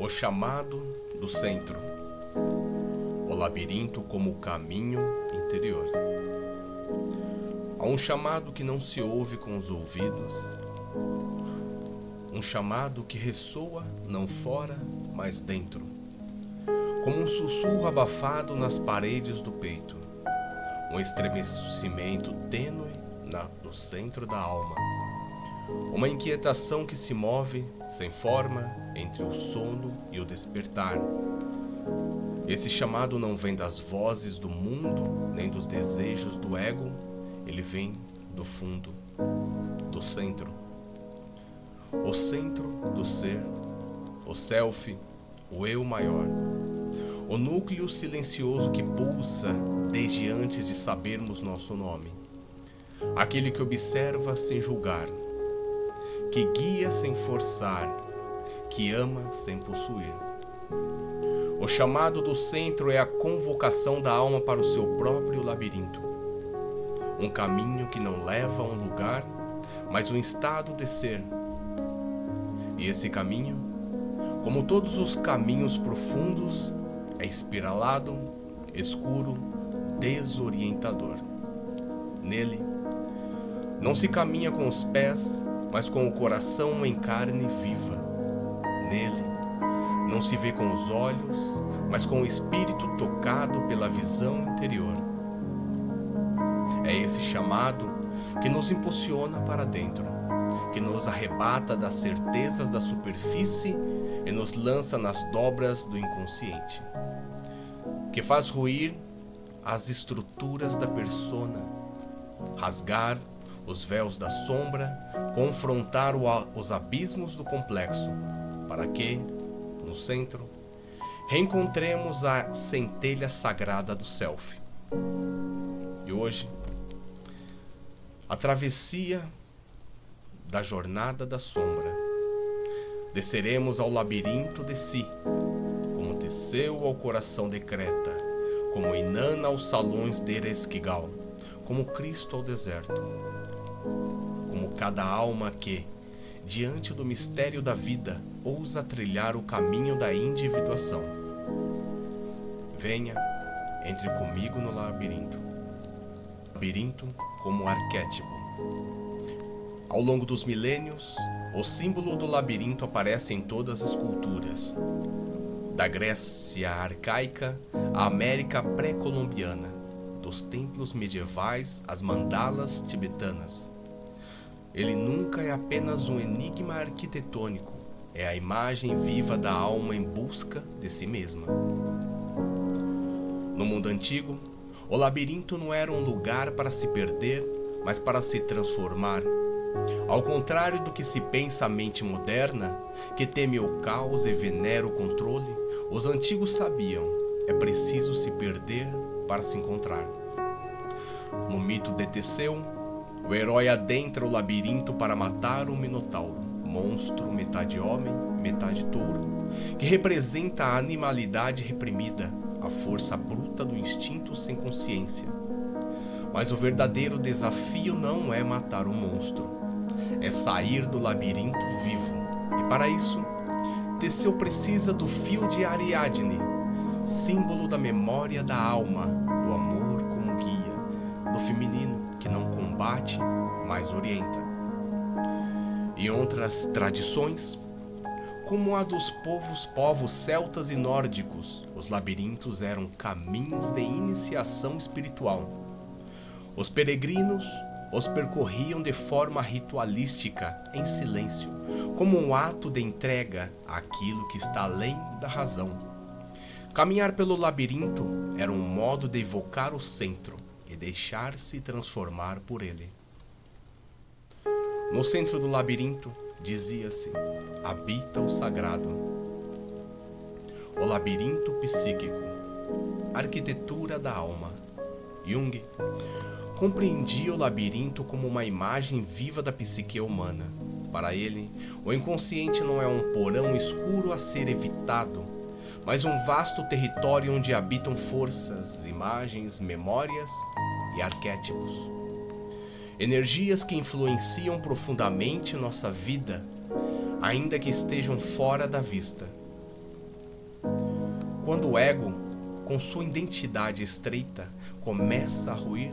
O chamado do centro. O labirinto como caminho interior. Há um chamado que não se ouve com os ouvidos. Um chamado que ressoa não fora, mas dentro. Como um sussurro abafado nas paredes do peito. Um estremecimento tênue no centro da alma. Uma inquietação que se move, sem forma, entre o sono e o despertar. Esse chamado não vem das vozes do mundo, nem dos desejos do ego, ele vem do fundo, do centro. O centro do ser, o self, o eu maior. O núcleo silencioso que pulsa desde antes de sabermos nosso nome. Aquele que observa sem julgar, que guia sem forçar, que ama sem possuir. O chamado do centro é a convocação da alma para o seu próprio labirinto. Um caminho que não leva a um lugar, mas um estado de ser. E esse caminho, como todos os caminhos profundos, é espiralado, escuro, desorientador. Nele, não se caminha com os pés, mas com o coração em carne viva. Nele, não se vê com os olhos, mas com o espírito tocado pela visão interior. É esse chamado que nos impulsiona para dentro, que nos arrebata das certezas da superfície e nos lança nas dobras do inconsciente, que faz ruir as estruturas da persona, rasgar os véus da sombra, confrontar os abismos do complexo, para que, no centro, reencontremos a centelha sagrada do self. E hoje, a travessia da jornada da sombra, desceremos ao labirinto de si, como Teseu ao coração de Creta, como Inanna aos salões de Ereskkigal, como Cristo ao deserto, como cada alma que, diante do mistério da vida, ousa trilhar o caminho da individuação. Venha, entre comigo no labirinto. Labirinto como arquétipo. Ao longo dos milênios, o símbolo do labirinto aparece em todas as culturas, da Grécia arcaica à América pré-colombiana, dos templos medievais às mandalas tibetanas. Ele nunca é apenas um enigma arquitetônico, é a imagem viva da alma em busca de si mesma. No mundo antigo, o labirinto não era um lugar para se perder, mas para se transformar. Ao contrário do que se pensa a mente moderna, que teme o caos e venera o controle, os antigos sabiam, é preciso se perder para se encontrar. No mito de Teseu, o herói adentra o labirinto para matar o Minotauro, monstro metade homem, metade touro, que representa a animalidade reprimida, a força bruta do instinto sem consciência. Mas o verdadeiro desafio não é matar o monstro, é sair do labirinto vivo. E para isso, Teseu precisa do fio de Ariadne, símbolo da memória da alma, do amor como guia, do feminino que não combate, mas orienta. Em outras tradições, como a dos povos celtas e nórdicos, os labirintos eram caminhos de iniciação espiritual. Os peregrinos os percorriam de forma ritualística, em silêncio, como um ato de entrega àquilo que está além da razão. Caminhar pelo labirinto era um modo de evocar o centro e deixar-se transformar por ele. No centro do labirinto, dizia-se, habita o sagrado. O labirinto psíquico, arquitetura da alma. Jung compreendia o labirinto como uma imagem viva da psique humana. Para ele, o inconsciente não é um porão escuro a ser evitado, mas um vasto território onde habitam forças, imagens, memórias e arquétipos. Energias que influenciam profundamente nossa vida, ainda que estejam fora da vista. Quando o ego, com sua identidade estreita, começa a ruir,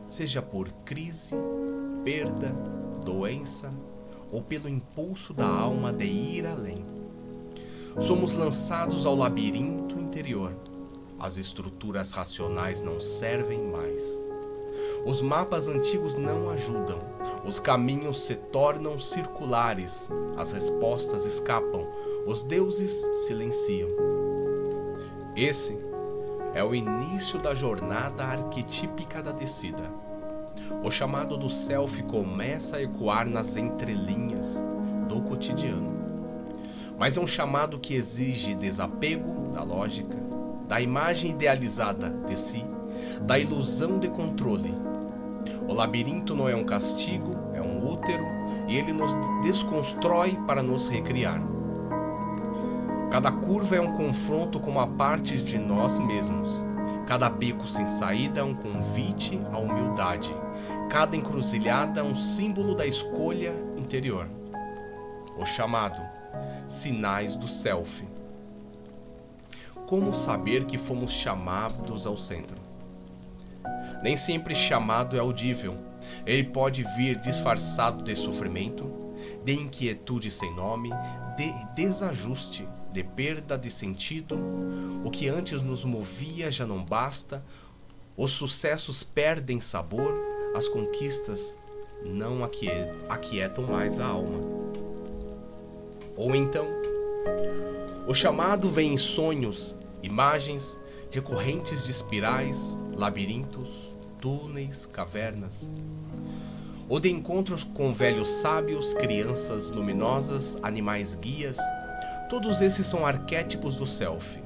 seja por crise, perda, doença ou pelo impulso da alma de ir além, somos lançados ao labirinto interior. As estruturas racionais não servem mais. Os mapas antigos não ajudam. Os caminhos se tornam circulares. As respostas escapam. Os deuses silenciam. Esse é o início da jornada arquetípica da descida. O chamado do Self começa a ecoar nas entrelinhas do cotidiano. Mas é um chamado que exige desapego da lógica, da imagem idealizada de si, da ilusão de controle. O labirinto não é um castigo, é um útero, e ele nos desconstrói para nos recriar. Cada curva é um confronto com uma parte de nós mesmos. Cada beco sem saída é um convite à humildade. Cada encruzilhada é um símbolo da escolha interior. O chamado, sinais do Self. Como saber que fomos chamados ao centro? Nem sempre chamado é audível. Ele pode vir disfarçado de sofrimento, de inquietude sem nome, de desajuste, de perda de sentido. O que antes nos movia já não basta. Os sucessos perdem sabor. As conquistas não aquietam mais a alma. Ou então, o chamado vem em sonhos, imagens recorrentes de espirais, labirintos, túneis, cavernas. Ou de encontros com velhos sábios, crianças luminosas, animais guias. Todos esses são arquétipos do Self.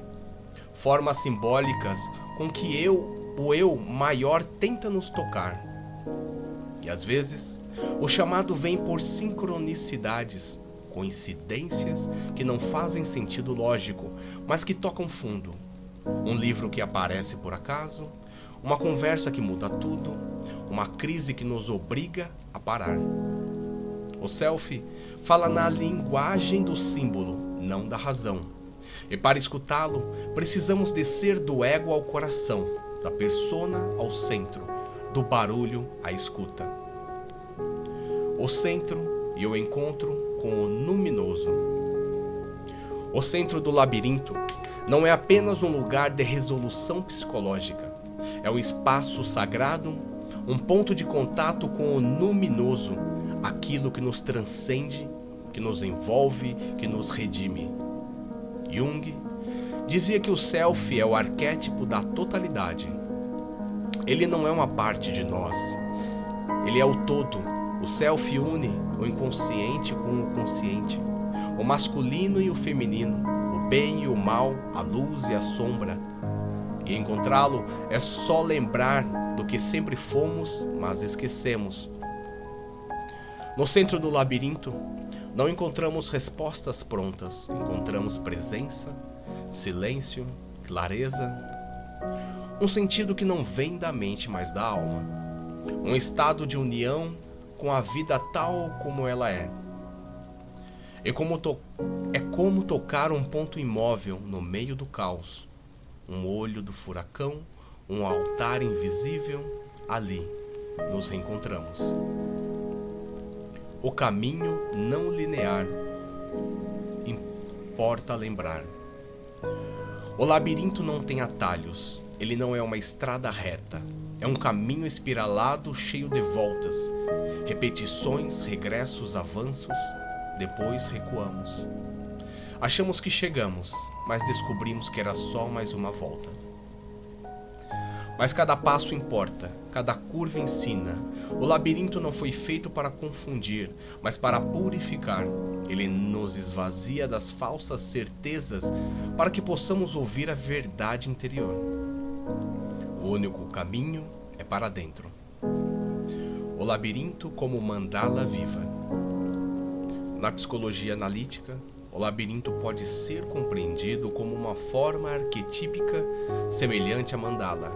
Formas simbólicas com que o eu maior tenta nos tocar. E às vezes, o chamado vem por sincronicidades, coincidências que não fazem sentido lógico, mas que tocam fundo. Um livro que aparece por acaso, uma conversa que muda tudo, uma crise que nos obriga a parar. O Self fala na linguagem do símbolo, não da razão. E para escutá-lo, precisamos descer do ego ao coração, da persona ao centro, do barulho à escuta. O centro e o encontro com o luminoso. O centro do labirinto não é apenas um lugar de resolução psicológica. É um espaço sagrado, um ponto de contato com o luminoso, aquilo que nos transcende, que nos envolve, que nos redime. Jung dizia que o Self é o arquétipo da totalidade. Ele não é uma parte de nós. Ele é o todo. O Self une o inconsciente com o consciente, o masculino e o feminino, o bem e o mal, a luz e a sombra. E encontrá-lo é só lembrar do que sempre fomos, mas esquecemos. No centro do labirinto, não encontramos respostas prontas, encontramos presença, silêncio, clareza, um sentido que não vem da mente, mas da alma, um estado de união com a vida tal como ela é. É como tocar um ponto imóvel no meio do caos, um olho do furacão, um altar invisível. Ali nos reencontramos. O caminho não linear, importa lembrar. O labirinto não tem atalhos, ele não é uma estrada reta, é um caminho espiralado cheio de voltas, repetições, regressos, avanços, depois recuamos. Achamos que chegamos, mas descobrimos que era só mais uma volta. Mas cada passo importa, cada curva ensina. O labirinto não foi feito para confundir, mas para purificar. Ele nos esvazia das falsas certezas para que possamos ouvir a verdade interior. O único caminho é para dentro. O labirinto como mandala viva. Na psicologia analítica, o labirinto pode ser compreendido como uma forma arquetípica semelhante à mandala,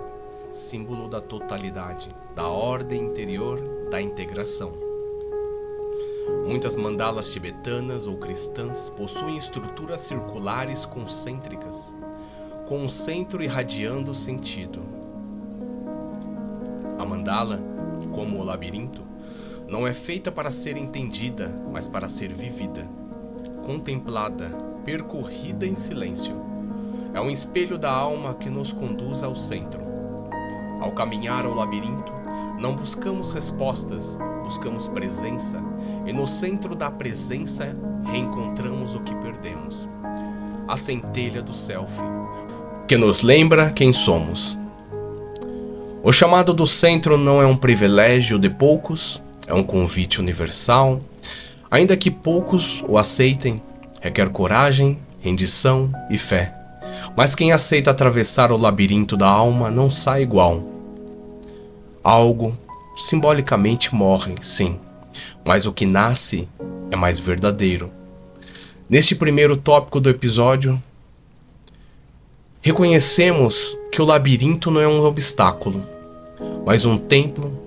símbolo da totalidade, da ordem interior, da integração. Muitas mandalas tibetanas ou cristãs possuem estruturas circulares concêntricas, com um centro irradiando sentido. A mandala, como o labirinto, não é feita para ser entendida, mas para ser vivida, contemplada, percorrida em silêncio. É um espelho da alma que nos conduz ao centro. Ao caminhar ao labirinto, não buscamos respostas, buscamos presença, e no centro da presença reencontramos o que perdemos. A centelha do self, que nos lembra quem somos. O chamado do centro não é um privilégio de poucos, é um convite universal. Ainda que poucos o aceitem, requer coragem, rendição e fé. Mas quem aceita atravessar o labirinto da alma não sai igual. Algo simbolicamente morre, sim, mas o que nasce é mais verdadeiro. Neste primeiro tópico do episódio, reconhecemos que o labirinto não é um obstáculo, mas um templo,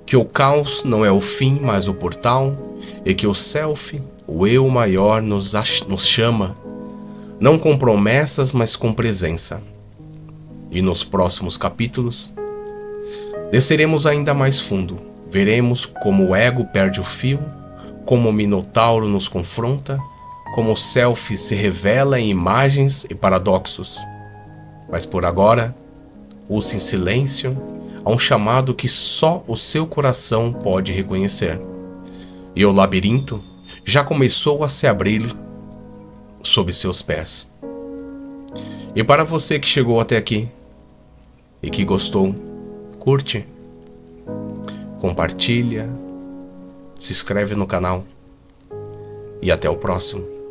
que o caos não é o fim, mas o portal, e que o self, o eu maior, nos chama, não com promessas, mas com presença. E nos próximos capítulos, desceremos ainda mais fundo, veremos como o ego perde o fio, como o minotauro nos confronta, como o self se revela em imagens e paradoxos. Mas por agora, ouça em silêncio a um chamado que só o seu coração pode reconhecer. E o labirinto já começou a se abrir sob seus pés. E para você que chegou até aqui e que gostou, curte, compartilha, se inscreve no canal e até o próximo.